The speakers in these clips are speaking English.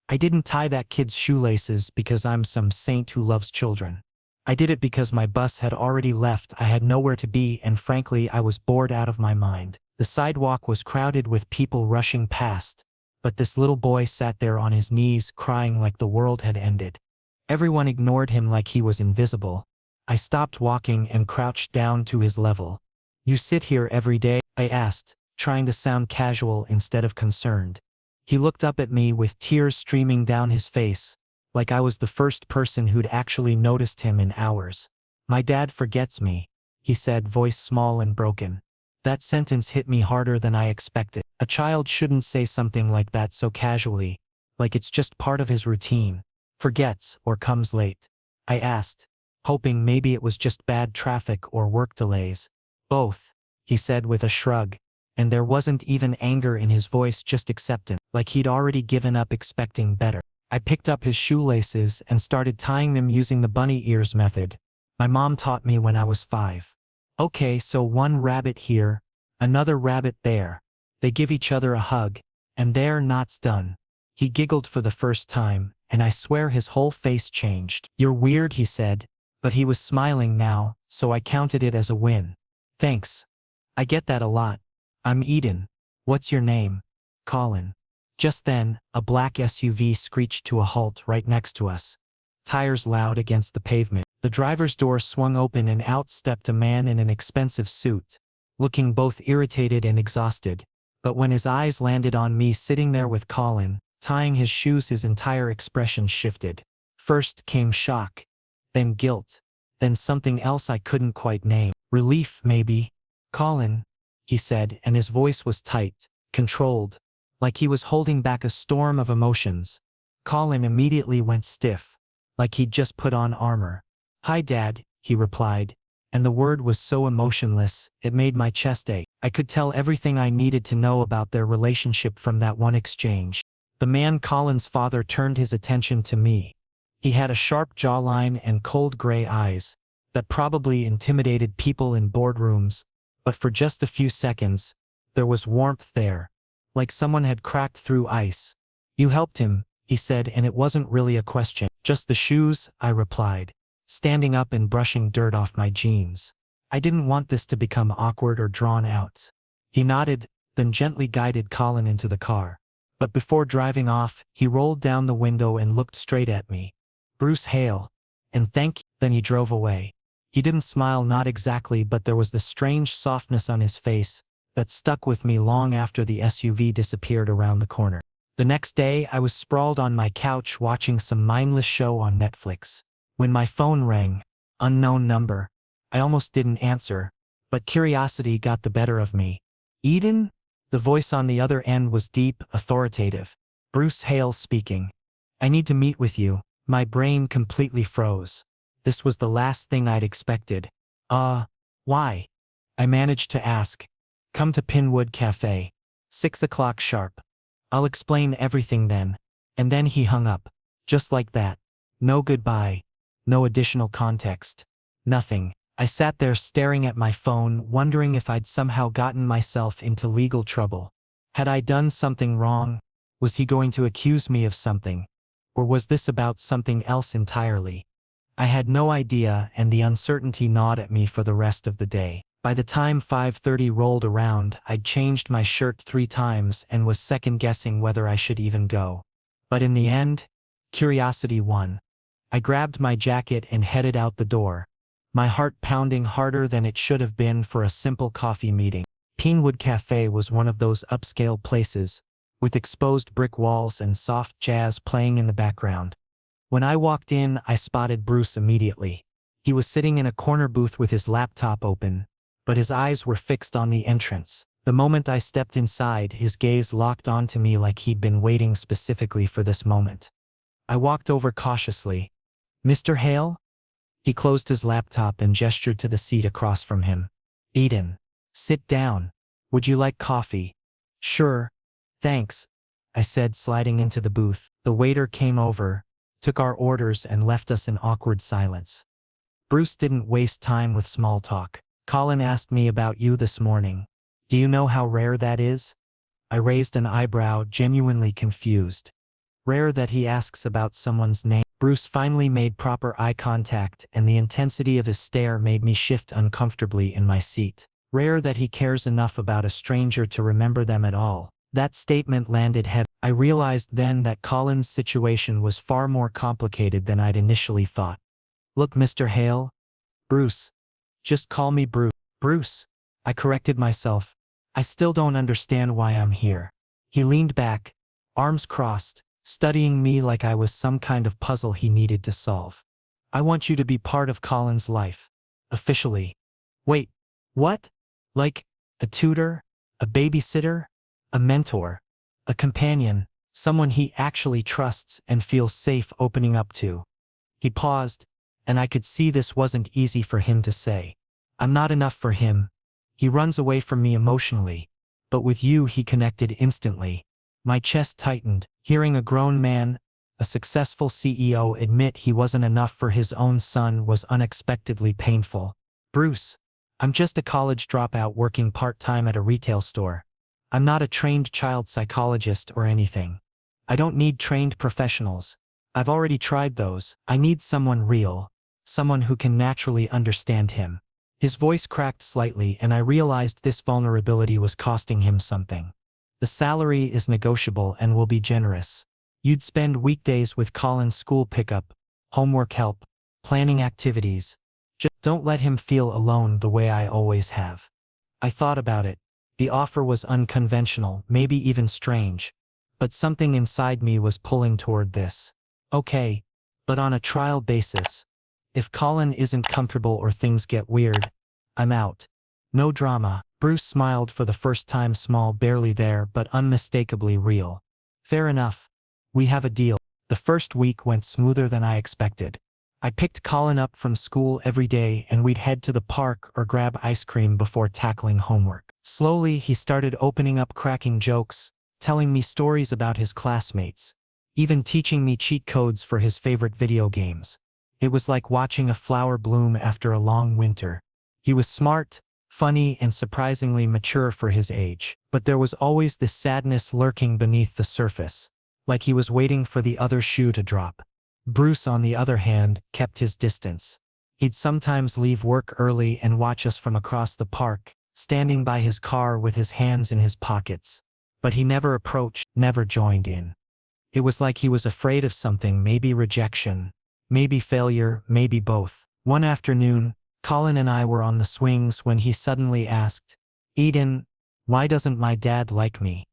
I didn't tie that kid's shoelaces because I'm some saint who loves children. I did it because my bus had already left, I had nowhere to be, and frankly I was bored out of my mind. The sidewalk was crowded with people rushing past, but this little boy sat there on his knees crying like the world had ended. Everyone ignored him like he was invisible. I stopped walking and crouched down to his level. "You sit here every day?" I asked, trying to sound casual instead of concerned. He looked up at me with tears streaming down his face, like I was the first person who'd actually noticed him in hours. "My dad forgets me," he said, voice small and broken. That sentence hit me harder than I expected. A child shouldn't say something like that so casually, like it's just part of his routine. "Forgets or comes late?" I asked, hoping maybe it was just bad traffic or work delays. "Both," he said with a shrug, and there wasn't even anger in his voice, just acceptance, like he'd already given up expecting better. I picked up his shoelaces and started tying them using the bunny ears method. My mom taught me when I was 5. "Okay, so one rabbit here, another rabbit there. They give each other a hug, and there, knots done." He giggled for the first time, and I swear his whole face changed. "You're weird," he said, but he was smiling now, so I counted it as a win. "Thanks. I get that a lot. I'm Eden. What's your name?" "Colin." Just then, a black SUV screeched to a halt right next to us. Tires loud against the pavement. The driver's door swung open and out stepped a man in an expensive suit, looking both irritated and exhausted. But when his eyes landed on me sitting there with Colin, tying his shoes, his entire expression shifted. First came shock, then guilt, then something else I couldn't quite name. Relief, maybe. "Colin," he said, and his voice was tight, controlled, like he was holding back a storm of emotions. Colin immediately went stiff, like he'd just put on armor. "Hi, Dad," he replied, and the word was so emotionless, it made my chest ache. I could tell everything I needed to know about their relationship from that one exchange. The man, Colin's father, turned his attention to me. He had a sharp jawline and cold gray eyes that probably intimidated people in boardrooms, but for just a few seconds, there was warmth there, like someone had cracked through ice. "You helped him," he said, and it wasn't really a question. "Just the shoes," I replied, standing up and brushing dirt off my jeans. I didn't want this to become awkward or drawn out. He nodded, then gently guided Colin into the car. But before driving off, he rolled down the window and looked straight at me. "Bruce Hale. And thank you." Then he drove away. He didn't smile, not exactly, but there was this strange softness on his face that stuck with me long after the SUV disappeared around the corner. The next day, I was sprawled on my couch watching some mindless show on Netflix, when my phone rang. Unknown number. I almost didn't answer, but curiosity got the better of me. "Eden?" The voice on the other end was deep, authoritative. "Bruce Hale speaking. I need to meet with you." My brain completely froze. This was the last thing I'd expected. Why?" I managed to ask. "Come to Pinwood Cafe. 6 o'clock sharp. I'll explain everything then." And then he hung up. Just like that. No goodbye. No additional context. Nothing. I sat there staring at my phone, wondering if I'd somehow gotten myself into legal trouble. Had I done something wrong? Was he going to accuse me of something? Or was this about something else entirely? I had no idea, and the uncertainty gnawed at me for the rest of the day. By the time 5:30 rolled around, I'd changed my shirt 3 times and was second-guessing whether I should even go. But in the end, curiosity won. I grabbed my jacket and headed out the door, my heart pounding harder than it should have been for a simple coffee meeting. Pinwood Cafe was one of those upscale places, with exposed brick walls and soft jazz playing in the background. When I walked in, I spotted Bruce immediately. He was sitting in a corner booth with his laptop open, but his eyes were fixed on the entrance. The moment I stepped inside, his gaze locked onto me like he'd been waiting specifically for this moment. I walked over cautiously. "Mr. Hale?" He closed his laptop and gestured to the seat across from him. "Eden, sit down. Would you like coffee?" "Sure. Thanks," I said, sliding into the booth. The waiter came over, took our orders, and left us in awkward silence. Bruce didn't waste time with small talk. "Colin asked me about you this morning. Do you know how rare that is?" I raised an eyebrow, genuinely confused. Rare that he asks about someone's name. Bruce finally made proper eye contact, and the intensity of his stare made me shift uncomfortably in my seat. Rare that he cares enough about a stranger to remember them at all. That statement landed heavy. I realized then that Colin's situation was far more complicated than I'd initially thought. Look, Mr. Hale. Bruce. Just call me Bruce. Bruce. I corrected myself. I still don't understand why I'm here. He leaned back, arms crossed, studying me like I was some kind of puzzle he needed to solve. I want you to be part of Colin's life. Officially. Wait. What? Like, a tutor? A babysitter? A mentor? A companion? Someone he actually trusts and feels safe opening up to. He paused, and I could see this wasn't easy for him to say. I'm not enough for him. He runs away from me emotionally. But with you he connected instantly. My chest tightened, hearing a grown man, a successful CEO, admit he wasn't enough for his own son was unexpectedly painful. Bruce. I'm just a college dropout working part-time at a retail store. I'm not a trained child psychologist or anything. I don't need trained professionals. I've already tried those. I need someone real. Someone who can naturally understand him. His voice cracked slightly, and I realized this vulnerability was costing him something. The salary is negotiable and will be generous. You'd spend weekdays with Colin's school pickup, homework help, planning activities. Just don't let him feel alone the way I always have. I thought about it. The offer was unconventional, maybe even strange. But something inside me was pulling toward this. Okay, but on a trial basis. If Colin isn't comfortable or things get weird, I'm out. No drama. Bruce smiled for the first time, small, barely there, but unmistakably real. Fair enough. We have a deal. The first week went smoother than I expected. I picked Colin up from school every day and we'd head to the park or grab ice cream before tackling homework. Slowly he started opening up, cracking jokes, telling me stories about his classmates, even teaching me cheat codes for his favorite video games. It was like watching a flower bloom after a long winter. He was smart, funny, and surprisingly mature for his age. But there was always this sadness lurking beneath the surface, like he was waiting for the other shoe to drop. Bruce, on the other hand, kept his distance. He'd sometimes leave work early and watch us from across the park, standing by his car with his hands in his pockets. But he never approached, never joined in. It was like he was afraid of something, maybe rejection, maybe failure, maybe both. One afternoon, Colin and I were on the swings when he suddenly asked, "Eden, why doesn't my dad like me?"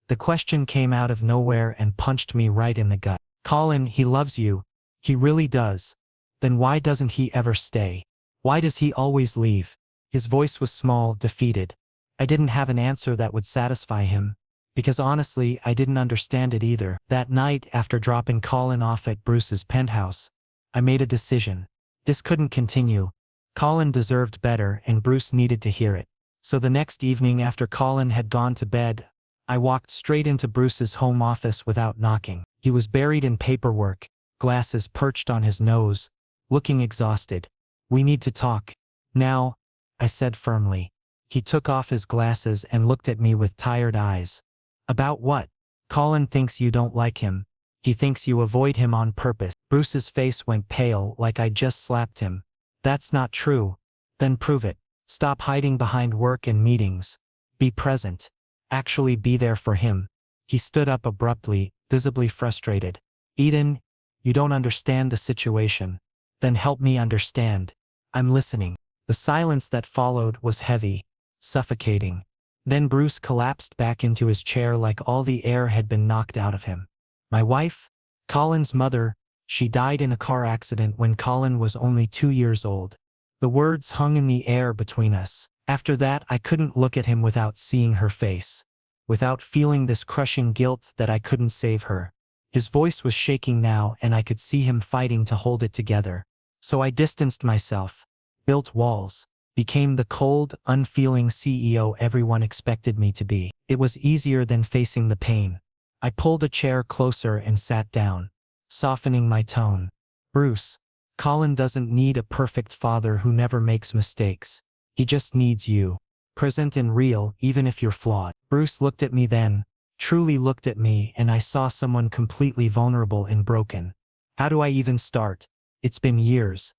The question came out of nowhere and punched me right in the gut. Colin, he loves you. He really does. Then why doesn't he ever stay? Why does he always leave? His voice was small, defeated. I didn't have an answer that would satisfy him, because honestly, I didn't understand it either. That night, after dropping Colin off at Bruce's penthouse, I made a decision. This couldn't continue. Colin deserved better, and Bruce needed to hear it. So the next evening, after Colin had gone to bed, I walked straight into Bruce's home office without knocking. He was buried in paperwork, glasses perched on his nose, looking exhausted. "We need to talk. Now," I said firmly. He took off his glasses and looked at me with tired eyes. "About what?" "Colin thinks you don't like him. He thinks you avoid him on purpose." Bruce's face went pale, like I'd just slapped him. "That's not true." "Then prove it. Stop hiding behind work and meetings. Be present. Actually be there for him." He stood up abruptly, visibly frustrated. "Eden, you don't understand the situation." "Then help me understand." "I'm listening." The silence that followed was heavy, suffocating. Then Bruce collapsed back into his chair like all the air had been knocked out of him. "My wife? Colin's mother, she died in a car accident when Colin was only 2 years old." The words hung in the air between us. After that, I couldn't look at him without seeing her face, without feeling this crushing guilt that I couldn't save her. His voice was shaking now, and I could see him fighting to hold it together. So I distanced myself, built walls, became the cold, unfeeling CEO everyone expected me to be. It was easier than facing the pain. I pulled a chair closer and sat down, softening my tone. "Bruce, Colin doesn't need a perfect father who never makes mistakes. He just needs you. Present and real, even if you're flawed." Bruce looked at me then, truly looked at me and I saw someone completely vulnerable and broken. How do I even start? It's been years.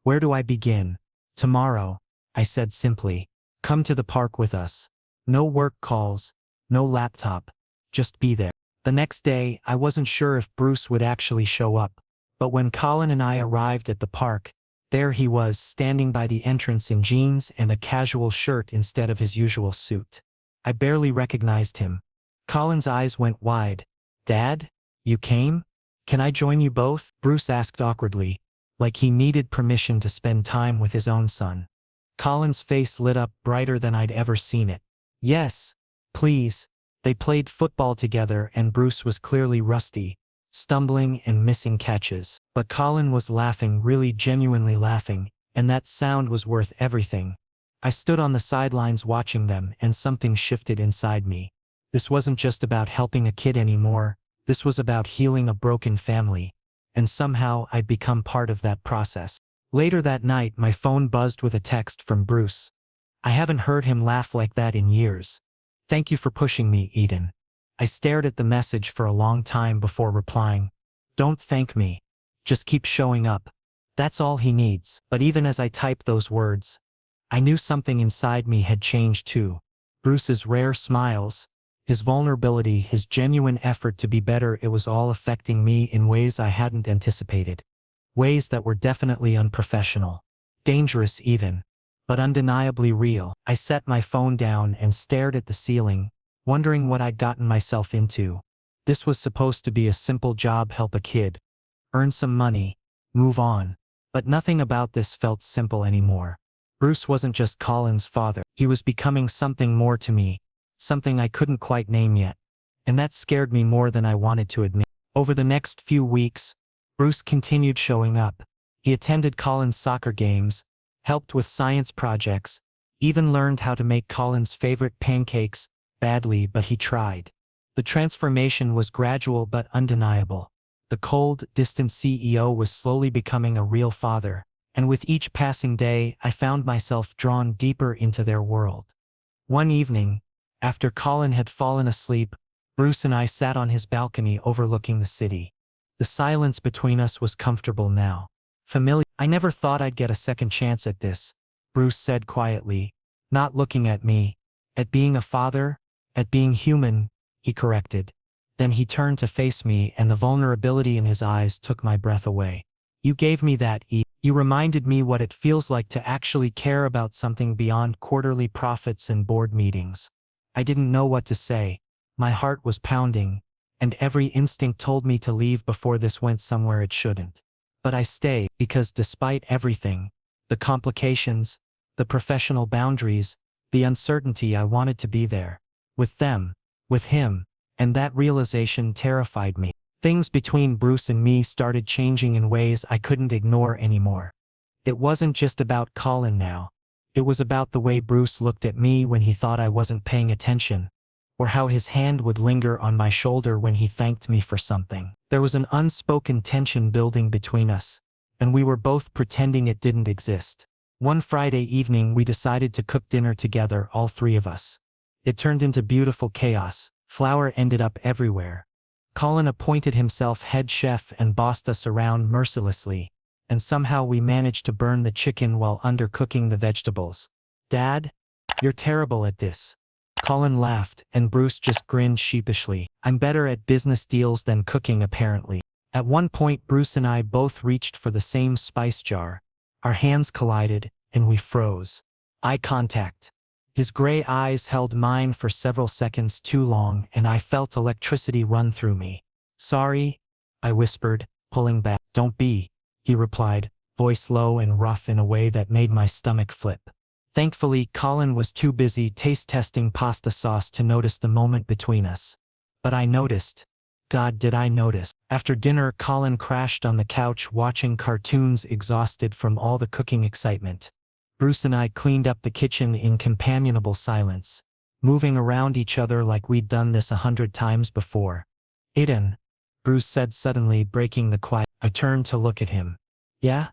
Where do I begin? Tomorrow, I said simply. Come to the park with us. No work calls, no laptop, just be there. The next day, I wasn't sure if Bruce would actually show up, but when Colin and I arrived at the park, there he was standing by the entrance in jeans and a casual shirt instead of his usual suit. I barely recognized him. Colin's eyes went wide. Dad? You came? Can I join you both? Bruce asked awkwardly, like he needed permission to spend time with his own son. Colin's face lit up brighter than I'd ever seen it. Yes, please. They played football together and Bruce was clearly rusty, stumbling and missing catches. But Colin was laughing, really genuinely laughing, and that sound was worth everything. I stood on the sidelines watching them and something shifted inside me. This wasn't just about helping a kid anymore, this was about healing a broken family. And somehow I'd become part of that process. Later that night my phone buzzed with a text from Bruce. I haven't heard him laugh like that in years. Thank you for pushing me, Eden. I stared at the message for a long time before replying. Don't thank me. Just keep showing up. That's all he needs. But even as I typed those words, I knew something inside me had changed too. Bruce's rare smiles, his vulnerability, his genuine effort to be better, it was all affecting me in ways I hadn't anticipated. Ways that were definitely unprofessional. Dangerous even. But undeniably real. I set my phone down and stared at the ceiling, wondering what I'd gotten myself into. This was supposed to be a simple job, help a kid, earn some money, move on. But nothing about this felt simple anymore. Bruce wasn't just Colin's father. He was becoming something more to me. Something I couldn't quite name yet. And that scared me more than I wanted to admit. Over the next few weeks, Bruce continued showing up. He attended Colin's soccer games, helped with science projects, even learned how to make Colin's favorite pancakes, badly, but he tried. The transformation was gradual but undeniable. The cold, distant CEO was slowly becoming a real father, and with each passing day I found myself drawn deeper into their world. One evening, after Colin had fallen asleep, Bruce and I sat on his balcony overlooking the city. The silence between us was comfortable now. Familiar. I never thought I'd get a second chance at this, Bruce said quietly, not looking at me. At being a father? At being human, he corrected. Then he turned to face me and the vulnerability in his eyes took my breath away. You gave me that, You reminded me what it feels like to actually care about something beyond quarterly profits and board meetings. I didn't know what to say. My heart was pounding, and every instinct told me to leave before this went somewhere it shouldn't. But I stayed because despite everything, the complications, the professional boundaries, the uncertainty, I wanted to be there. With them, with him, and that realization terrified me. Things between Bruce and me started changing in ways I couldn't ignore anymore. It wasn't just about Colin now. It was about the way Bruce looked at me when he thought I wasn't paying attention, or how his hand would linger on my shoulder when he thanked me for something. There was an unspoken tension building between us, and we were both pretending it didn't exist. One Friday evening we decided to cook dinner together, all three of us. It turned into beautiful chaos. Flour ended up everywhere. Colin appointed himself head chef and bossed us around mercilessly, and somehow we managed to burn the chicken while undercooking the vegetables. Dad? You're terrible at this. Colin laughed, and Bruce just grinned sheepishly. I'm better at business deals than cooking, apparently. At one point Bruce and I both reached for the same spice jar. Our hands collided, and we froze. Eye contact. His gray eyes held mine for several seconds too long, and I felt electricity run through me. Sorry, I whispered, pulling back. Don't be, he replied, voice low and rough in a way that made my stomach flip. Thankfully, Colin was too busy taste-testing pasta sauce to notice the moment between us. But I noticed. God, did I notice. After dinner, Colin crashed on the couch watching cartoons, exhausted from all the cooking excitement. Bruce and I cleaned up the kitchen in companionable silence, moving around each other like we'd done this 100 times before. Eden, Bruce said suddenly, breaking the quiet. I turned to look at him. Yeah?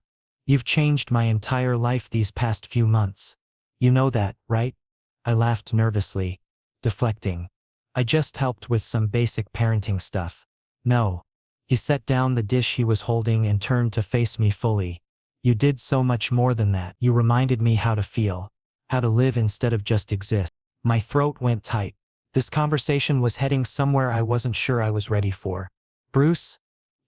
You've changed my entire life these past few months. You know that, right? I laughed nervously, deflecting. I just helped with some basic parenting stuff. No. He set down the dish he was holding and turned to face me fully. You did so much more than that. You reminded me how to feel, how to live instead of just exist. My throat went tight. This conversation was heading somewhere I wasn't sure I was ready for. Bruce?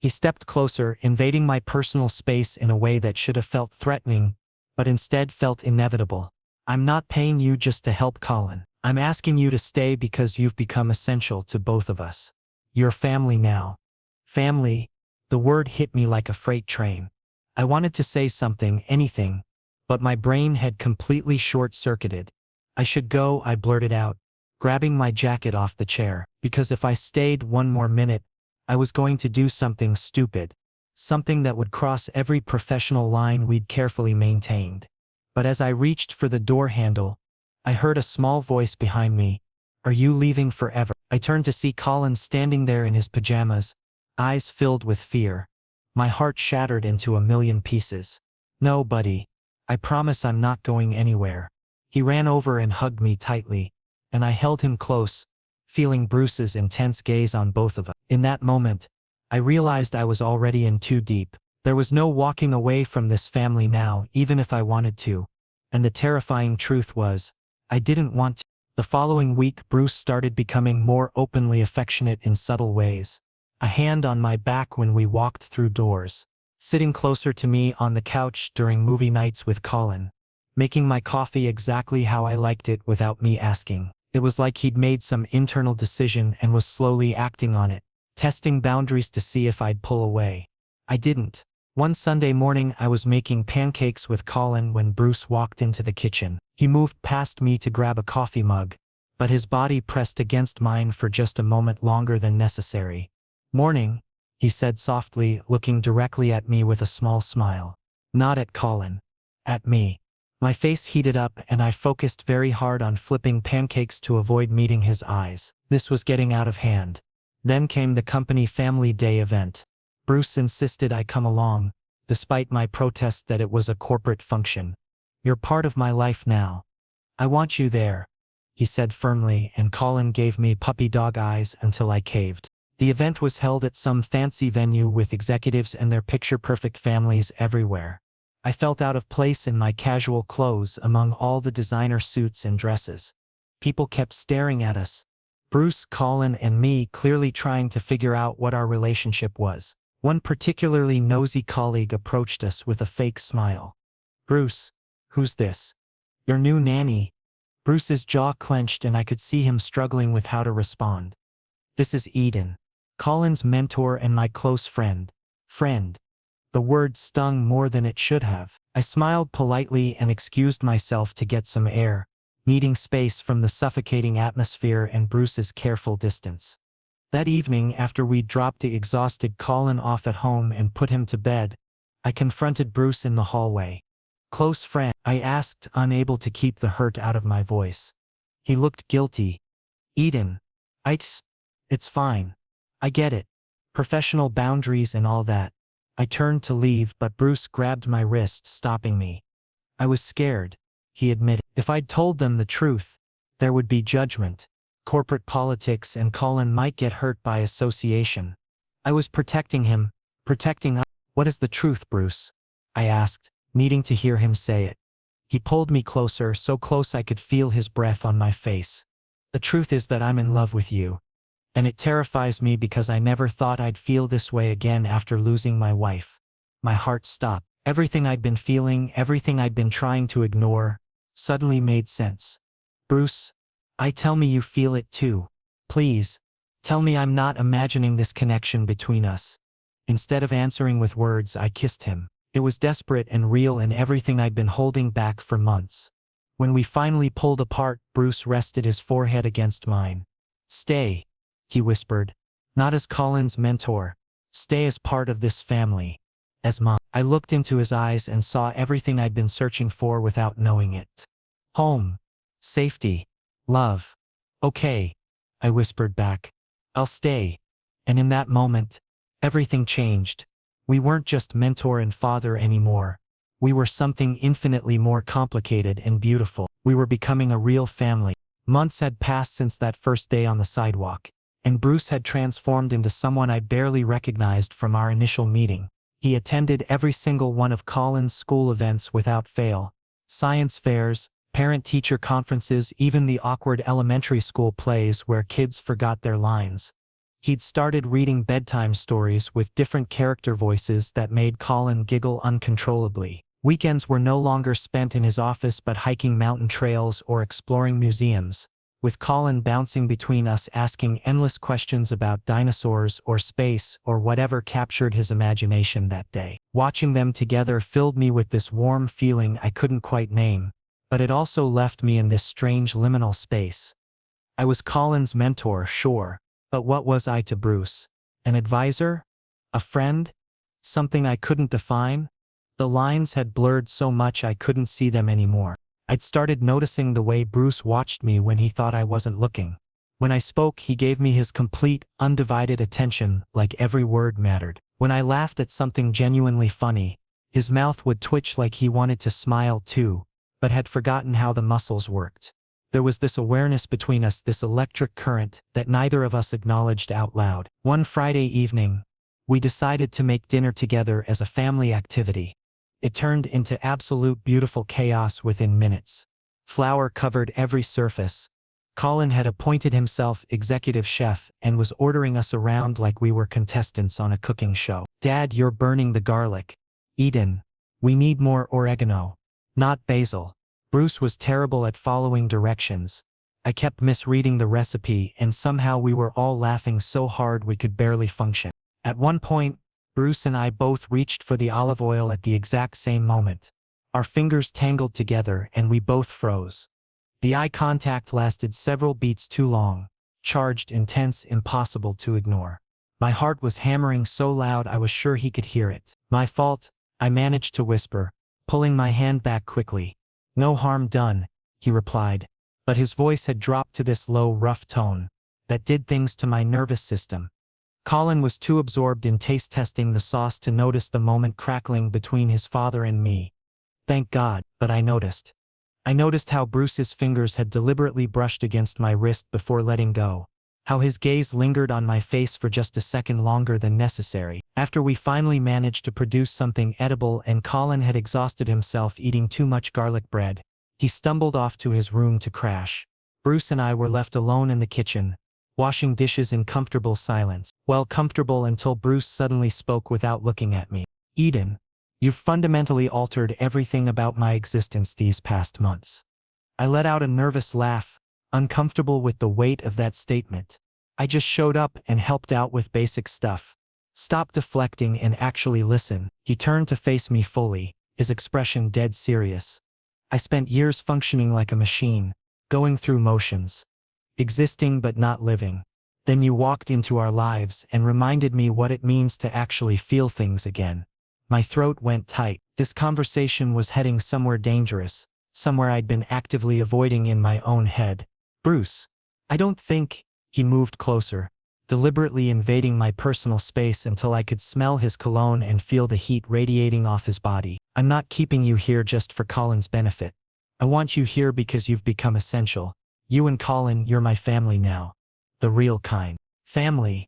He stepped closer, invading my personal space in a way that should have felt threatening, but instead felt inevitable. I'm not paying you just to help Colin. I'm asking you to stay because you've become essential to both of us. You're family now. Family. The word hit me like a freight train. I wanted to say something, anything, but my brain had completely short-circuited. I should go, I blurted out, grabbing my jacket off the chair, because if I stayed one more minute, I was going to do something stupid, something that would cross every professional line we'd carefully maintained. But as I reached for the door handle, I heard a small voice behind me. Are you leaving forever? I turned to see Colin standing there in his pajamas, eyes filled with fear. My heart shattered into a million pieces. No, buddy. I promise I'm not going anywhere. He ran over and hugged me tightly, and I held him close, feeling Bruce's intense gaze on both of us. In that moment, I realized I was already in too deep. There was no walking away from this family now, even if I wanted to. And the terrifying truth was, I didn't want to. The following week, Bruce started becoming more openly affectionate in subtle ways. A hand on my back when we walked through doors, sitting closer to me on the couch during movie nights with Colin, making my coffee exactly how I liked it without me asking. It was like he'd made some internal decision and was slowly acting on it, testing boundaries to see if I'd pull away. I didn't. One Sunday morning I was making pancakes with Colin when Bruce walked into the kitchen. He moved past me to grab a coffee mug, but his body pressed against mine for just a moment longer than necessary. Morning, he said softly, looking directly at me with a small smile. Not at Colin. At me. My face heated up and I focused very hard on flipping pancakes to avoid meeting his eyes. This was getting out of hand. Then came the company family day event. Bruce insisted I come along, despite my protest that it was a corporate function. You're part of my life now. I want you there, he said firmly, and Colin gave me puppy dog eyes until I caved. The event was held at some fancy venue with executives and their picture-perfect families everywhere. I felt out of place in my casual clothes among all the designer suits and dresses. People kept staring at us. Bruce, Colin, and me clearly trying to figure out what our relationship was. One particularly nosy colleague approached us with a fake smile. Bruce, who's this? Your new nanny? Bruce's jaw clenched and I could see him struggling with how to respond. This is Eden, Colin's mentor and my close friend. Friend. The word stung more than it should have. I smiled politely and excused myself to get some air, needing space from the suffocating atmosphere and Bruce's careful distance. That evening, after we'd dropped the exhausted Colin off at home and put him to bed, I confronted Bruce in the hallway. Close friend, I asked, unable to keep the hurt out of my voice. He looked guilty. Eden. It's fine. I get it. Professional boundaries and all that. I turned to leave, but Bruce grabbed my wrist, stopping me. I was scared, he admitted. If I'd told them the truth, there would be judgment, corporate politics, and Colin might get hurt by association. I was protecting him, protecting us. What is the truth, Bruce? I asked, needing to hear him say it. He pulled me closer, so close I could feel his breath on my face. The truth is that I'm in love with you. And it terrifies me because I never thought I'd feel this way again after losing my wife. My heart stopped. Everything I'd been feeling, everything I'd been trying to ignore, suddenly made sense. Bruce, tell me you feel it too. Please, tell me I'm not imagining this connection between us. Instead of answering with words, I kissed him. It was desperate and real, and everything I'd been holding back for months. When we finally pulled apart, Bruce rested his forehead against mine. Stay, he whispered. Not as Colin's mentor. Stay as part of this family. As mom. I looked into his eyes and saw everything I'd been searching for without knowing it. Home. Safety. Love. Okay, I whispered back. I'll stay. And in that moment, everything changed. We weren't just mentor and father anymore. We were something infinitely more complicated and beautiful. We were becoming a real family. Months had passed since that first day on the sidewalk, and Bruce had transformed into someone I barely recognized from our initial meeting. He attended every single one of Colin's school events without fail. Science fairs, parent-teacher conferences, even the awkward elementary school plays where kids forgot their lines. He'd started reading bedtime stories with different character voices that made Colin giggle uncontrollably. Weekends were no longer spent in his office but hiking mountain trails or exploring museums, with Colin bouncing between us asking endless questions about dinosaurs or space or whatever captured his imagination that day. Watching them together filled me with this warm feeling I couldn't quite name, but it also left me in this strange liminal space. I was Colin's mentor, sure, but what was I to Bruce? An advisor? A friend? Something I couldn't define? The lines had blurred so much I couldn't see them anymore. I'd started noticing the way Bruce watched me when he thought I wasn't looking. When I spoke, he gave me his complete, undivided attention, like every word mattered. When I laughed at something genuinely funny, his mouth would twitch like he wanted to smile too, but had forgotten how the muscles worked. There was this awareness between us, this electric current, that neither of us acknowledged out loud. One Friday evening, we decided to make dinner together as a family activity. It turned into absolute beautiful chaos within minutes. Flour covered every surface. Colin had appointed himself executive chef and was ordering us around like we were contestants on a cooking show. "Dad, you're burning the garlic. Eden, we need more oregano, not basil." Bruce was terrible at following directions. I kept misreading the recipe and somehow we were all laughing so hard we could barely function. At one point, Bruce and I both reached for the olive oil at the exact same moment. Our fingers tangled together and we both froze. The eye contact lasted several beats too long, charged, intense, impossible to ignore. My heart was hammering so loud I was sure he could hear it. "My fault," I managed to whisper, pulling my hand back quickly. "No harm done," he replied, but his voice had dropped to this low, rough tone that did things to my nervous system. Colin was too absorbed in taste testing the sauce to notice the moment crackling between his father and me. Thank God, but I noticed. I noticed how Bruce's fingers had deliberately brushed against my wrist before letting go, how his gaze lingered on my face for just a second longer than necessary. After we finally managed to produce something edible and Colin had exhausted himself eating too much garlic bread, he stumbled off to his room to crash. Bruce and I were left alone in the kitchen, washing dishes in comfortable silence. Well, comfortable until Bruce suddenly spoke without looking at me. "Eden, you've fundamentally altered everything about my existence these past months." I let out a nervous laugh, uncomfortable with the weight of that statement. "I just showed up and helped out with basic stuff. Stop deflecting and actually listen." He turned to face me fully, his expression dead serious. "I spent years functioning like a machine, going through motions. Existing but not living. Then you walked into our lives and reminded me what it means to actually feel things again." My throat went tight. This conversation was heading somewhere dangerous, somewhere I'd been actively avoiding in my own head. "Bruce, I don't think..." He moved closer, deliberately invading my personal space until I could smell his cologne and feel the heat radiating off his body. "I'm not keeping you here just for Colin's benefit. I want you here because you've become essential. You and Colin, you're my family now. The real kind." Family.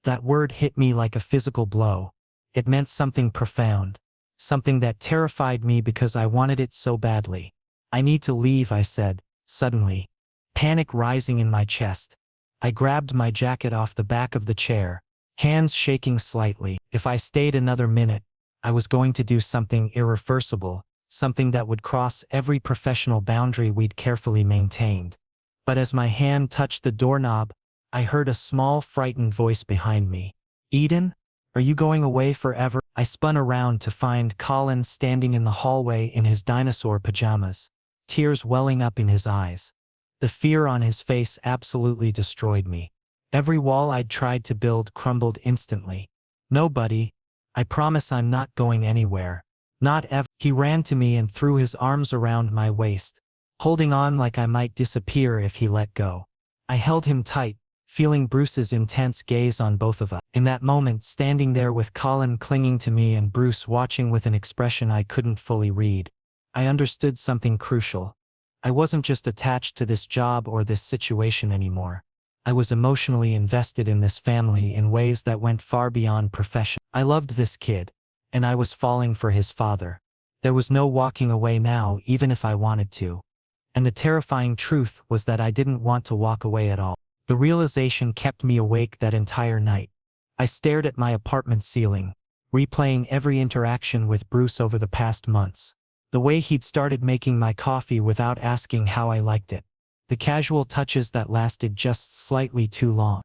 That word hit me like a physical blow. It meant something profound. Something that terrified me because I wanted it so badly. "I need to leave," I said, suddenly, panic rising in my chest. I grabbed my jacket off the back of the chair, hands shaking slightly. If I stayed another minute, I was going to do something irreversible, something that would cross every professional boundary we'd carefully maintained. But as my hand touched the doorknob, I heard a small, frightened voice behind me. "Eden, are you going away forever?" I spun around to find Colin standing in the hallway in his dinosaur pajamas, tears welling up in his eyes. The fear on his face absolutely destroyed me. Every wall I'd tried to build crumbled instantly. "No, buddy. I promise I'm not going anywhere. Not ever." He ran to me and threw his arms around my waist, holding on like I might disappear if he let go. I held him tight, feeling Bruce's intense gaze on both of us. In that moment, standing there with Colin clinging to me and Bruce watching with an expression I couldn't fully read, I understood something crucial. I wasn't just attached to this job or this situation anymore. I was emotionally invested in this family in ways that went far beyond profession. I loved this kid, and I was falling for his father. There was no walking away now, even if I wanted to. And the terrifying truth was that I didn't want to walk away at all. The realization kept me awake that entire night. I stared at my apartment ceiling, replaying every interaction with Bruce over the past months. The way he'd started making my coffee without asking how I liked it. The casual touches that lasted just slightly too long.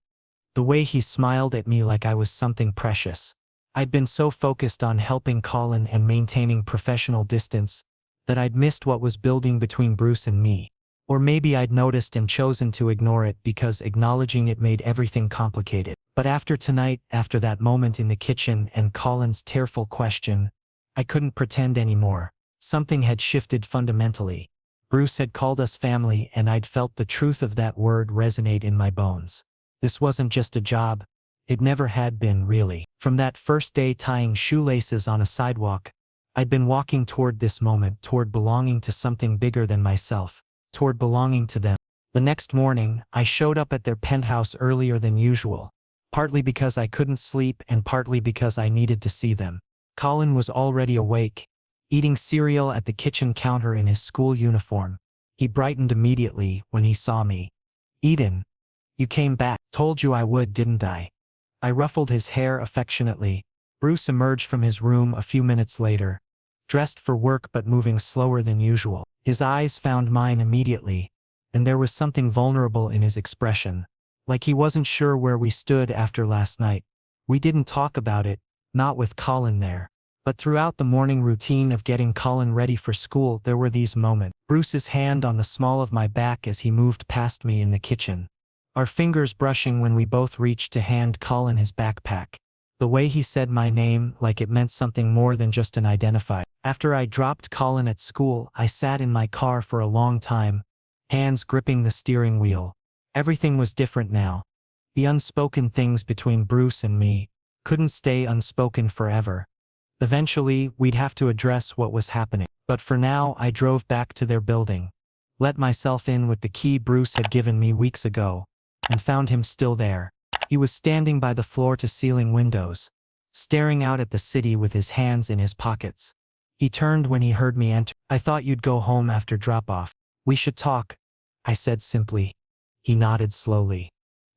The way he smiled at me like I was something precious. I'd been so focused on helping Colin and maintaining professional distance that I'd missed what was building between Bruce and me. Or maybe I'd noticed and chosen to ignore it because acknowledging it made everything complicated. But after tonight, after that moment in the kitchen and Colin's tearful question, I couldn't pretend anymore. Something had shifted fundamentally. Bruce had called us family, and I'd felt the truth of that word resonate in my bones. This wasn't just a job. It never had been, really. From that first day tying shoelaces on a sidewalk, I'd been walking toward this moment, toward belonging to something bigger than myself, toward belonging to them. The next morning, I showed up at their penthouse earlier than usual, partly because I couldn't sleep and partly because I needed to see them. Colin was already awake, eating cereal at the kitchen counter in his school uniform. He brightened immediately when he saw me. "Eden, you came back. Told you I would, didn't I?" I ruffled his hair affectionately. Bruce emerged from his room a few minutes later, dressed for work but moving slower than usual. His eyes found mine immediately, and there was something vulnerable in his expression, like he wasn't sure where we stood after last night. We didn't talk about it, not with Colin there. But throughout the morning routine of getting Colin ready for school, there were these moments. Bruce's hand on the small of my back as he moved past me in the kitchen. Our fingers brushing when we both reached to hand Colin his backpack. The way he said my name like it meant something more than just an identifier. After I dropped Colin at school, I sat in my car for a long time, hands gripping the steering wheel. Everything was different now. The unspoken things between Bruce and me couldn't stay unspoken forever. Eventually, we'd have to address what was happening. But for now, I drove back to their building, let myself in with the key Bruce had given me weeks ago, and found him still there. He was standing by the floor-to-ceiling windows, staring out at the city with his hands in his pockets. He turned when he heard me enter. "I thought you'd go home after drop-off. We should talk," I said simply. He nodded slowly.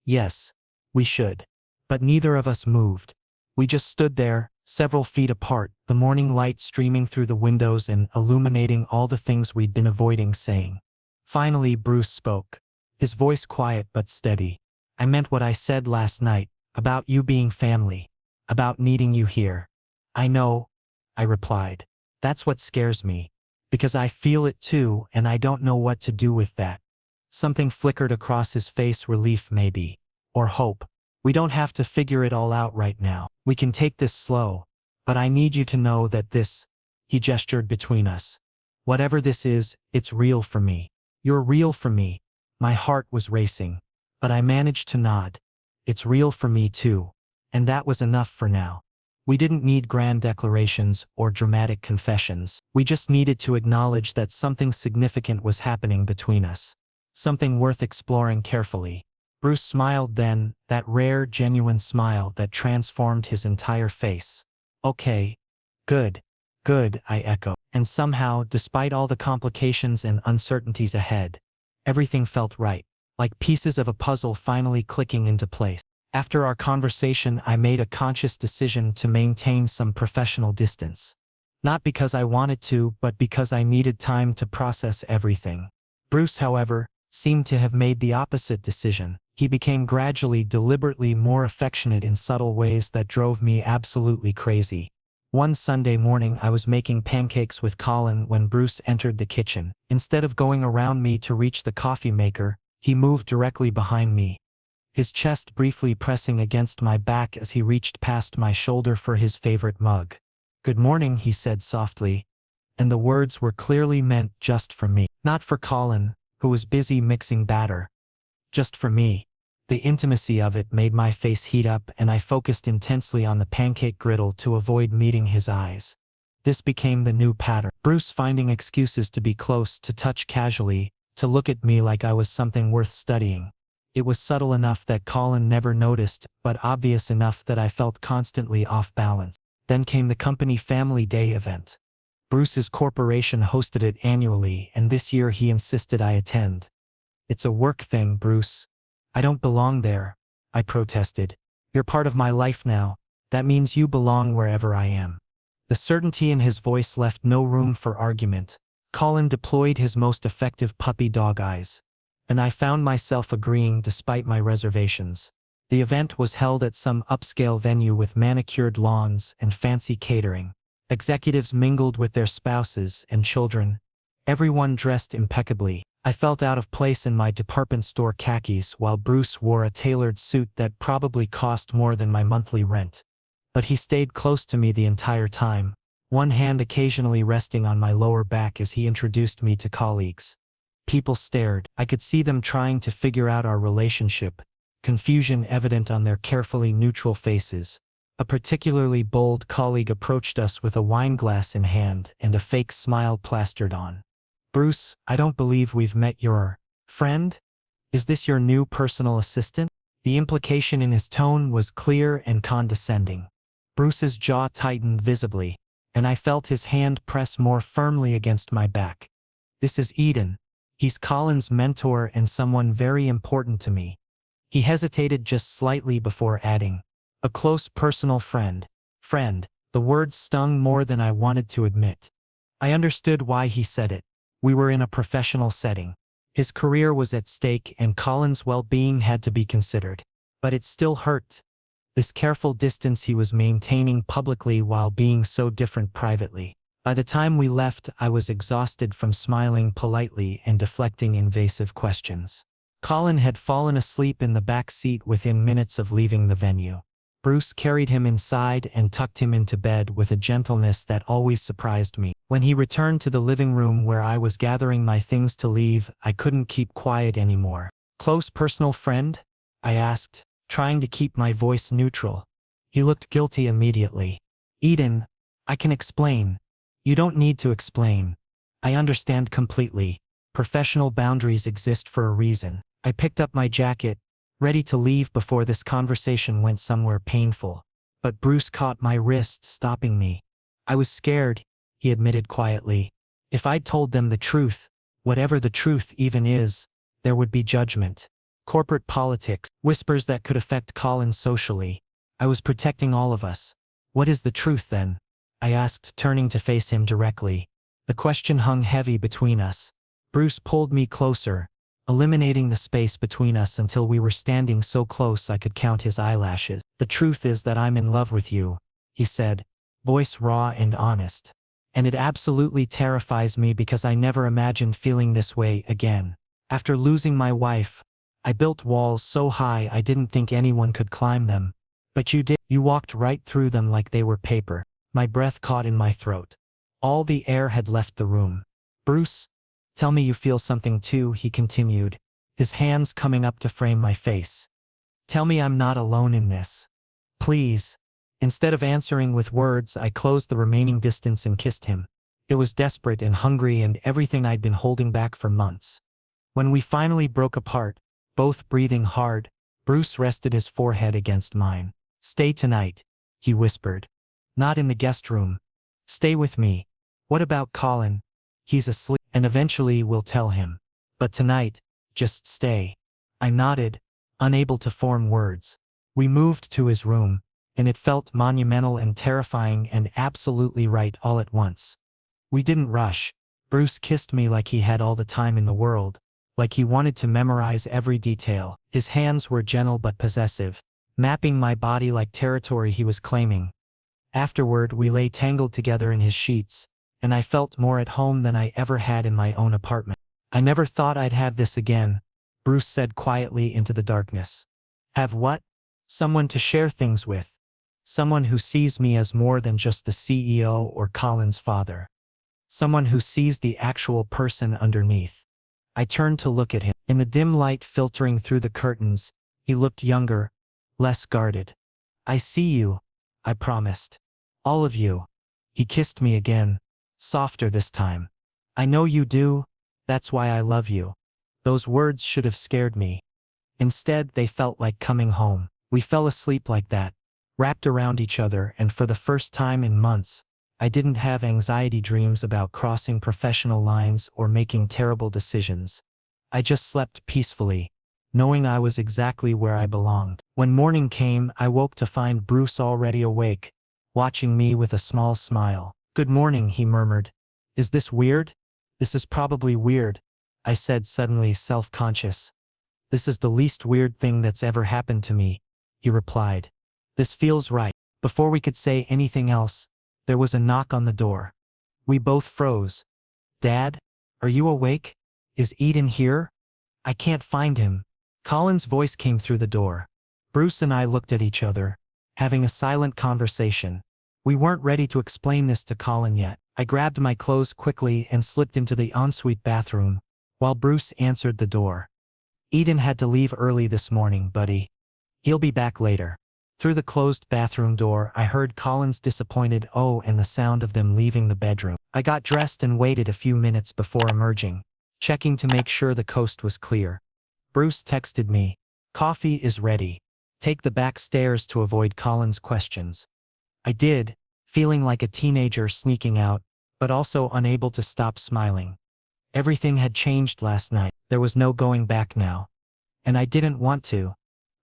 "Yes, we should." But neither of us moved. We just stood there, several feet apart, the morning light streaming through the windows and illuminating all the things we'd been avoiding saying. Finally, Bruce spoke, his voice quiet but steady. "I meant what I said last night, about you being family, about needing you here." "I know," I replied. "That's what scares me, because I feel it too, and I don't know what to do with that." Something flickered across his face, relief maybe, or hope. "We don't have to figure it all out right now. We can take this slow, but I need you to know that this," he gestured between us. "Whatever this is, it's real for me. You're real for me." My heart was racing, but I managed to nod. "It's real for me too." And that was enough for now. We didn't need grand declarations or dramatic confessions. We just needed to acknowledge that something significant was happening between us. Something worth exploring carefully. Bruce smiled then, that rare, genuine smile that transformed his entire face. "Okay. Good. Good," I echoed. And somehow, despite all the complications and uncertainties ahead, everything felt right, like pieces of a puzzle finally clicking into place. After our conversation, I made a conscious decision to maintain some professional distance. Not because I wanted to, but because I needed time to process everything. Bruce, however, seemed to have made the opposite decision. He became gradually, deliberately more affectionate in subtle ways that drove me absolutely crazy. One Sunday morning, I was making pancakes with Colin when Bruce entered the kitchen. Instead of going around me to reach the coffee maker, he moved directly behind me, his chest briefly pressing against my back as he reached past my shoulder for his favorite mug. "Good morning," he said softly, and the words were clearly meant just for me. Not for Colin, who was busy mixing batter. Just for me. The intimacy of it made my face heat up, and I focused intensely on the pancake griddle to avoid meeting his eyes. This became the new pattern. Bruce finding excuses to be close, to touch casually, to look at me like I was something worth studying. It was subtle enough that Colin never noticed, but obvious enough that I felt constantly off balance. Then came the company Family Day event. Bruce's corporation hosted it annually, and this year he insisted I attend. "It's a work thing, Bruce. I don't belong there," I protested. "You're part of my life now. That means you belong wherever I am." The certainty in his voice left no room for argument. Colin deployed his most effective puppy dog eyes, and I found myself agreeing despite my reservations. The event was held at some upscale venue with manicured lawns and fancy catering. Executives mingled with their spouses and children, everyone dressed impeccably. I felt out of place in my department store khakis while Bruce wore a tailored suit that probably cost more than my monthly rent. But he stayed close to me the entire time, one hand occasionally resting on my lower back as he introduced me to colleagues. People stared. I could see them trying to figure out our relationship, confusion evident on their carefully neutral faces. A particularly bold colleague approached us with a wineglass in hand and a fake smile plastered on. "Bruce, I don't believe we've met your friend? Is this your new personal assistant?" The implication in his tone was clear and condescending. Bruce's jaw tightened visibly, and I felt his hand press more firmly against my back. "This is Eden. He's Colin's mentor and someone very important to me." He hesitated just slightly before adding, "A close personal friend." Friend. The words stung more than I wanted to admit. I understood why he said it. We were in a professional setting. His career was at stake and Colin's well-being had to be considered. But it still hurt. This careful distance he was maintaining publicly while being so different privately. By the time we left, I was exhausted from smiling politely and deflecting invasive questions. Colin had fallen asleep in the back seat within minutes of leaving the venue. Bruce carried him inside and tucked him into bed with a gentleness that always surprised me. When he returned to the living room where I was gathering my things to leave, I couldn't keep quiet anymore. "Close personal friend?" I asked, trying to keep my voice neutral. He looked guilty immediately. "Eden, I can explain." "You don't need to explain. I understand completely. Professional boundaries exist for a reason." I picked up my jacket, ready to leave before this conversation went somewhere painful. But Bruce caught my wrist, stopping me. "I was scared," he admitted quietly. "If I'd told them the truth, whatever the truth even is, there would be judgment. Corporate politics, whispers that could affect Colin socially. I was protecting all of us." "What is the truth then?" I asked, turning to face him directly. The question hung heavy between us. Bruce pulled me closer, eliminating the space between us until we were standing so close I could count his eyelashes. "The truth is that I'm in love with you," he said, voice raw and honest. "And it absolutely terrifies me because I never imagined feeling this way again. After losing my wife, I built walls so high I didn't think anyone could climb them. But you did. You walked right through them like they were paper." My breath caught in my throat. All the air had left the room. "Bruce, tell me you feel something too," he continued, his hands coming up to frame my face. "Tell me I'm not alone in this. Please." Instead of answering with words, I closed the remaining distance and kissed him. It was desperate and hungry and everything I'd been holding back for months. When we finally broke apart, both breathing hard, Bruce rested his forehead against mine. "Stay tonight," he whispered. "Not in the guest room. Stay with me. What about Colin? He's asleep, and eventually we'll tell him. But tonight, just stay." I nodded, unable to form words. We moved to his room, and it felt monumental and terrifying and absolutely right all at once. We didn't rush. Bruce kissed me like he had all the time in the world, like he wanted to memorize every detail. His hands were gentle but possessive, mapping my body like territory he was claiming. Afterward, we lay tangled together in his sheets, and I felt more at home than I ever had in my own apartment. "I never thought I'd have this again," Bruce said quietly into the darkness. "Have what?" "Someone to share things with. Someone who sees me as more than just the CEO or Colin's father. Someone who sees the actual person underneath." I turned to look at him. In the dim light filtering through the curtains, he looked younger, less guarded. "I see you," I promised. "All of you." He kissed me again, softer this time. I know you do, that's why I love you. Those words should have scared me. Instead, they felt like coming home. We fell asleep like that, wrapped around each other, and for the first time in months, I didn't have anxiety dreams about crossing professional lines or making terrible decisions. I just slept peacefully, knowing I was exactly where I belonged. When morning came, I woke to find Bruce already awake, watching me with a small smile. "Good morning," he murmured. "Is this weird?" "This is probably weird," I said, suddenly self-conscious. "This is the least weird thing that's ever happened to me," he replied. "This feels right." Before we could say anything else, there was a knock on the door. We both froze. "Dad? Are you awake? Is Eden here? I can't find him." Colin's voice came through the door. Bruce and I looked at each other, having a silent conversation. We weren't ready to explain this to Colin yet. I grabbed my clothes quickly and slipped into the ensuite bathroom, while Bruce answered the door. "Eden had to leave early this morning, buddy. He'll be back later." Through the closed bathroom door, I heard Colin's disappointed "oh" and the sound of them leaving the bedroom. I got dressed and waited a few minutes before emerging, checking to make sure the coast was clear. Bruce texted me, "Coffee is ready. Take the back stairs to avoid Colin's questions." I did, feeling like a teenager sneaking out, but also unable to stop smiling. Everything had changed last night. There was no going back now. And I didn't want to.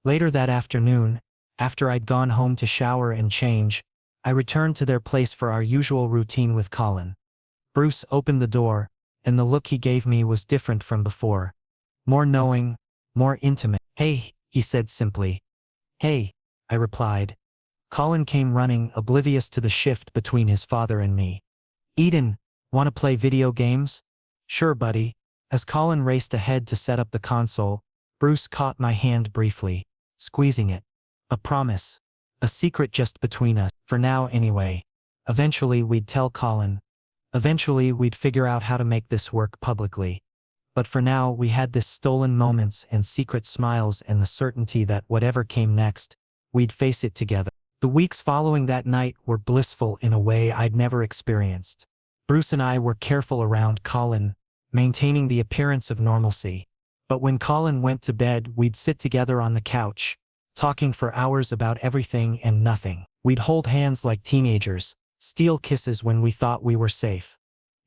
Later that afternoon, after I'd gone home to shower and change, I returned to their place for our usual routine with Colin. Bruce opened the door, and the look he gave me was different from before. More knowing, more intimate. "Hey," he said simply. "Hey," I replied. Colin came running, oblivious to the shift between his father and me. "Eden, wanna play video games?" "Sure, buddy." As Colin raced ahead to set up the console, Bruce caught my hand briefly, squeezing it. "A promise. A secret just between us, for now anyway. Eventually we'd tell Colin. Eventually we'd figure out how to make this work publicly. But for now we had this stolen moments and secret smiles and the certainty that whatever came next, we'd face it together." The weeks following that night were blissful in a way I'd never experienced. Bruce and I were careful around Colin, maintaining the appearance of normalcy. But when Colin went to bed, we'd sit together on the couch, talking for hours about everything and nothing. We'd hold hands like teenagers, steal kisses when we thought we were safe.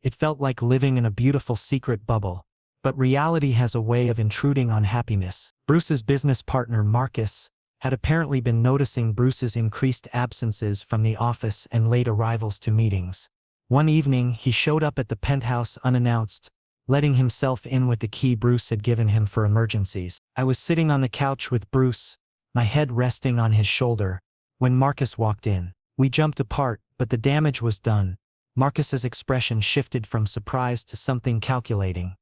It felt like living in a beautiful secret bubble. But reality has a way of intruding on happiness. Bruce's business partner, Marcus, had apparently been noticing Bruce's increased absences from the office and late arrivals to meetings. One evening, he showed up at the penthouse unannounced, letting himself in with the key Bruce had given him for emergencies. I was sitting on the couch with Bruce, my head resting on his shoulder, when Marcus walked in. We jumped apart, but the damage was done. Marcus's expression shifted from surprise to something calculating.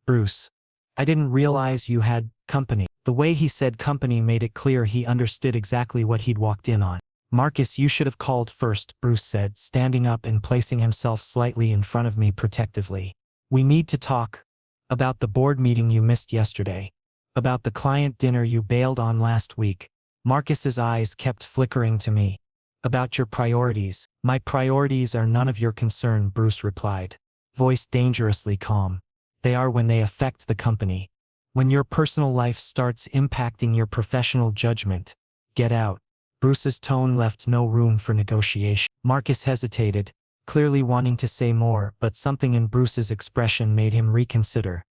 "Bruce, I didn't realize you had company." The way he said company made it clear he understood exactly what he'd walked in on. "Marcus, you should have called first," Bruce said, standing up and placing himself slightly in front of me protectively. "We need to talk. About the board meeting you missed yesterday. About the client dinner you bailed on last week." Marcus's eyes kept flickering to me. "About your priorities." "My priorities are none of your concern," Bruce replied, voice dangerously calm. "They are when they affect the company. When your personal life starts impacting your professional judgment. Get out." Bruce's tone left no room for negotiation. Marcus hesitated, clearly wanting to say more, but something in Bruce's expression made him reconsider.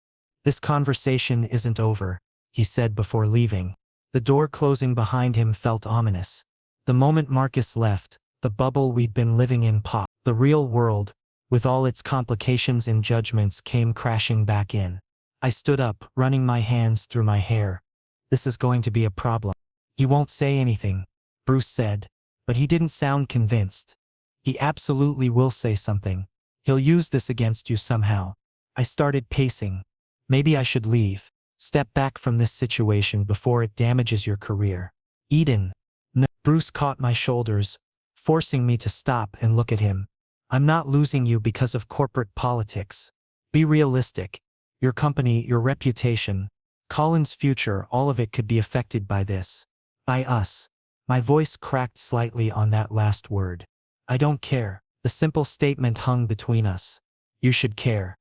"This conversation isn't over," he said before leaving. The door closing behind him felt ominous. The moment Marcus left, the bubble we'd been living in popped. The real world, with all its complications and judgments, came crashing back in. I stood up, running my hands through my hair. "This is going to be a problem." "He won't say anything," Bruce said, but he didn't sound convinced. "He absolutely will say something. He'll use this against you somehow." I started pacing. "Maybe I should leave. Step back from this situation before it damages your career." "Eden." "No." Bruce caught my shoulders, forcing me to stop and look at him. "I'm not losing you because of corporate politics. Be realistic. Your company, your reputation, Colin's future, all of it could be affected by this. By us." My voice cracked slightly on that last word. "I don't care." The simple statement hung between us. You should care.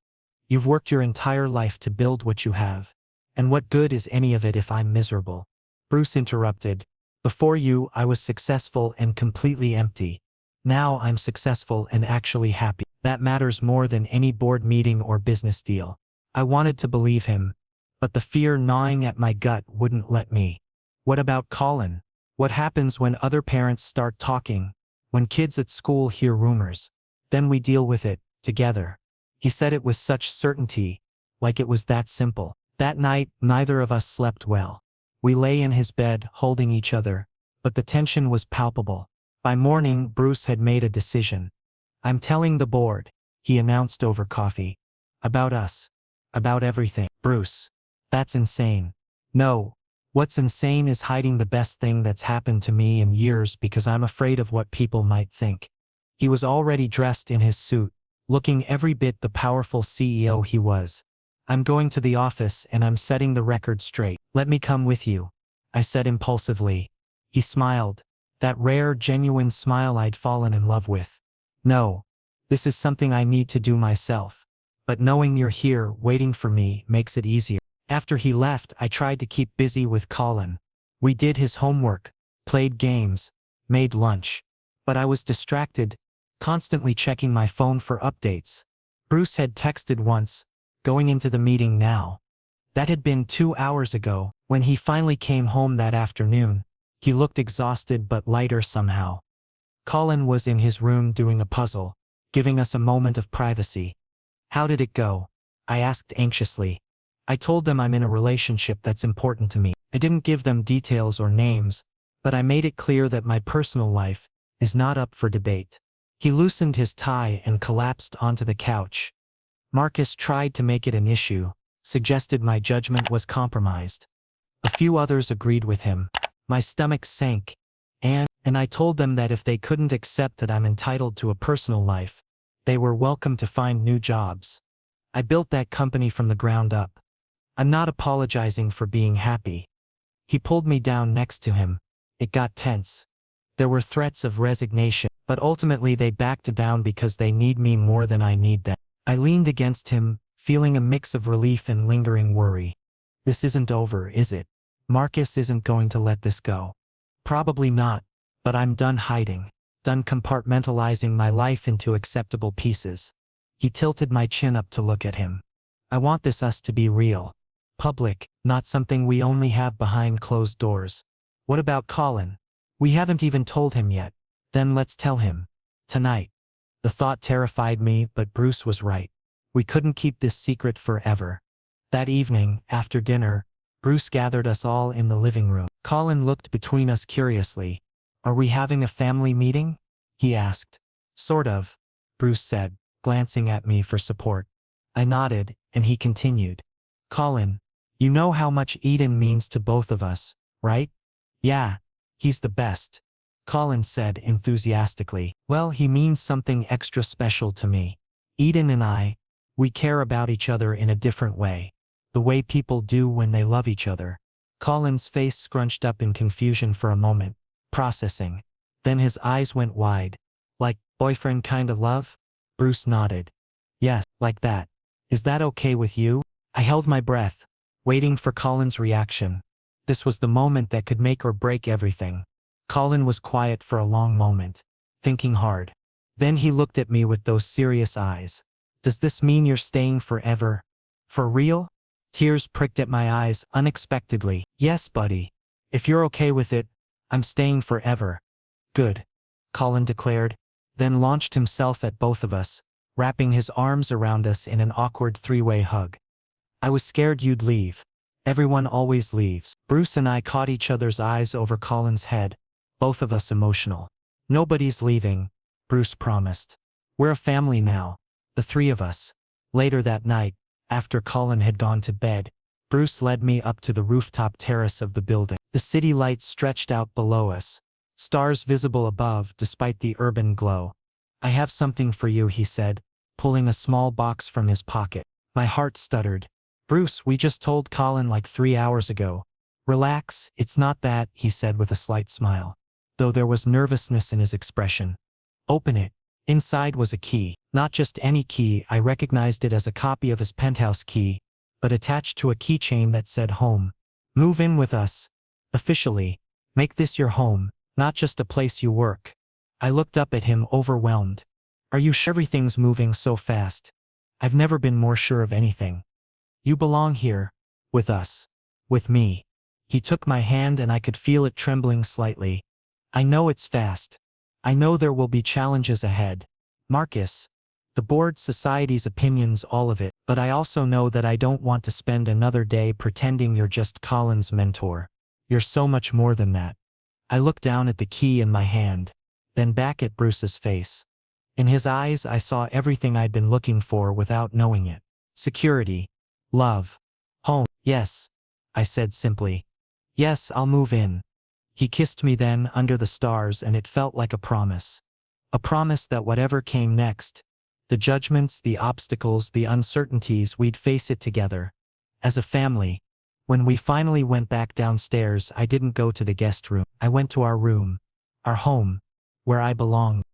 You've worked your entire life to build what you have. And what good is any of it if I'm miserable? Bruce interrupted. Before you, I was successful and completely empty. Now I'm successful and actually happy. That matters more than any board meeting or business deal. I wanted to believe him, but the fear gnawing at my gut wouldn't let me. What about Colin? What happens when other parents start talking? When kids at school hear rumors? Then we deal with it, together. He said it with such certainty, like it was that simple. That night, neither of us slept well. We lay in his bed, holding each other, but the tension was palpable. By morning, Bruce had made a decision. I'm telling the board, he announced over coffee. About us. About everything. Bruce. That's insane. No. What's insane is hiding the best thing that's happened to me in years because I'm afraid of what people might think. He was already dressed in his suit, looking every bit the powerful CEO he was. I'm going to the office and I'm setting the record straight. Let me come with you, I said impulsively. He smiled, that rare, genuine smile I'd fallen in love with. No. This is something I need to do myself. But knowing you're here, waiting for me, makes it easier. After he left, I tried to keep busy with Colin. We did his homework, played games, made lunch. But I was distracted, constantly checking my phone for updates. Bruce had texted once, going into the meeting now. That had been 2 hours ago. When he finally came home that afternoon, he looked exhausted but lighter somehow. Colin was in his room doing a puzzle, giving us a moment of privacy. How did it go? I asked anxiously. I told them I'm in a relationship that's important to me. I didn't give them details or names, but I made it clear that my personal life is not up for debate. He loosened his tie and collapsed onto the couch. Marcus tried to make it an issue, suggested my judgment was compromised. A few others agreed with him. My stomach sank, and I told them that if they couldn't accept that I'm entitled to a personal life, they were welcome to find new jobs. I built that company from the ground up. I'm not apologizing for being happy. He pulled me down next to him. It got tense. There were threats of resignation, but ultimately they backed down because they need me more than I need them. I leaned against him, feeling a mix of relief and lingering worry. This isn't over, is it? Marcus isn't going to let this go. Probably not, but I'm done hiding, done compartmentalizing my life into acceptable pieces. He tilted my chin up to look at him. I want this us to be real. Public, not something we only have behind closed doors. What about Colin? We haven't even told him yet. Then let's tell him. Tonight. The thought terrified me, but Bruce was right. We couldn't keep this secret forever. That evening, after dinner, Bruce gathered us all in the living room. Colin looked between us curiously. Are we having a family meeting? He asked. Sort of, Bruce said, glancing at me for support. I nodded, and he continued. Colin, you know how much Eden means to both of us, right? Yeah, he's the best, Colin said enthusiastically. Well, he means something extra special to me. Eden and I, we care about each other in a different way. The way people do when they love each other. Colin's face scrunched up in confusion for a moment, processing. Then his eyes went wide. Like, boyfriend kind of love? Bruce nodded. Yes, like that. Is that okay with you? I held my breath, waiting for Colin's reaction. This was the moment that could make or break everything. Colin was quiet for a long moment, thinking hard. Then he looked at me with those serious eyes. Does this mean you're staying forever? For real? Tears pricked at my eyes unexpectedly. Yes, buddy. If you're okay with it, I'm staying forever. Good, Colin declared, then launched himself at both of us, wrapping his arms around us in an awkward three-way hug. I was scared you'd leave. Everyone always leaves. Bruce and I caught each other's eyes over Colin's head, both of us emotional. Nobody's leaving, Bruce promised. We're a family now, the three of us. Later that night, after Colin had gone to bed, Bruce led me up to the rooftop terrace of the building. The city lights stretched out below us, stars visible above despite the urban glow. I have something for you, he said, pulling a small box from his pocket. My heart stuttered. Bruce, we just told Colin like 3 hours ago. Relax, it's not that, he said with a slight smile, though there was nervousness in his expression. Open it, Inside was a key. Not just any key, I recognized it as a copy of his penthouse key, but attached to a keychain that said home. Move in with us. Officially. Make this your home, not just a place you work. I looked up at him overwhelmed. Are you sure everything's moving so fast? I've never been more sure of anything. You belong here. With us. With me. He took my hand and I could feel it trembling slightly. I know it's fast. I know there will be challenges ahead. Marcus. The board, society's opinions, all of it, but I also know that I don't want to spend another day pretending you're just Colin's mentor. You're so much more than that. I looked down at the key in my hand, then back at Bruce's face. In his eyes I saw everything I'd been looking for without knowing it. Security. Love. Home. Yes. I said simply. Yes, I'll move in. He kissed me then under the stars and it felt like a promise. A promise that whatever came next, the judgments, the obstacles, the uncertainties, we'd face it together. As a family. When we finally went back downstairs, I didn't go to the guest room. I went to our room. Our home. Where I belonged.